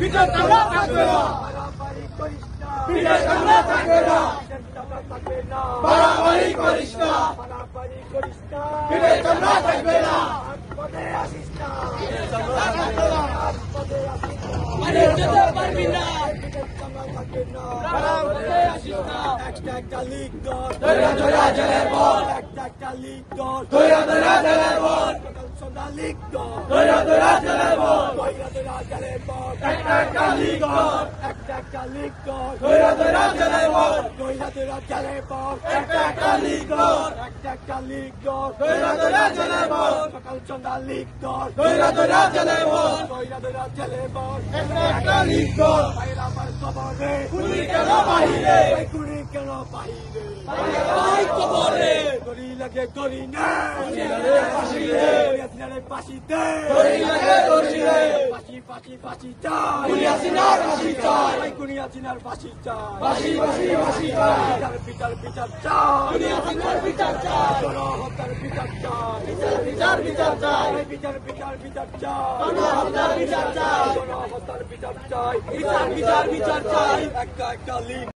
বিচার চামড়া থাকবে না, বিচার চামড়া থাকবে না, বাড়াবাড়ি করিস না, বিচার চামড়া থাকবে না, আরে যেতে পারবি না, একটা লিগ দল, ধরা ধরা জেলে বল, একটা লিগ দল, ধরা ধরা জেলে বল, সদা লিগ দল, ধরা ধরা জেলে বল, ধরা ধরা জেলে বল, একটা লিগ দল, একটা লিগ দল, ধরা ধরা জেলে বল, ধরা ধরা জেলে বল, একটা লিগ দল, একটা লিগ দল, ধরা ধরা জেলে বল, সকাল সন্ধ্যা লিগ দল, ধরা ধরা জেলে বল, ধরা ধরা জেলে বল, একটা লিগ দল, ভাইরা আমার কবরে, কুড়ি কেন বাহিরে, কুড়ি কেন বাহিরে, ভাই কবরে, করি লাগে করি না, ফাঁসি রে, ফাঁসি দে, করি লাগে করি রে, ফাঁসি ফাঁসি ফাঁসি চাই, কুনিয়াছিনার ফাঁসি চাই, কুনিয়াছিনার ফাঁসি চাই, ফাঁসি ফাঁসি ফাঁসি চাই, বিচার বিচার চাই, কুনিয়াছিনার বিচার চাই, গণহত্যার বিচার চাই, বিচার বিচার চাই, বিচার বিচার বিচার চাই, গণহত্যার বিচার চাই, গণহত্যার বিচার চাই, বিচার বিচার বিচার চাই, একটা লিগ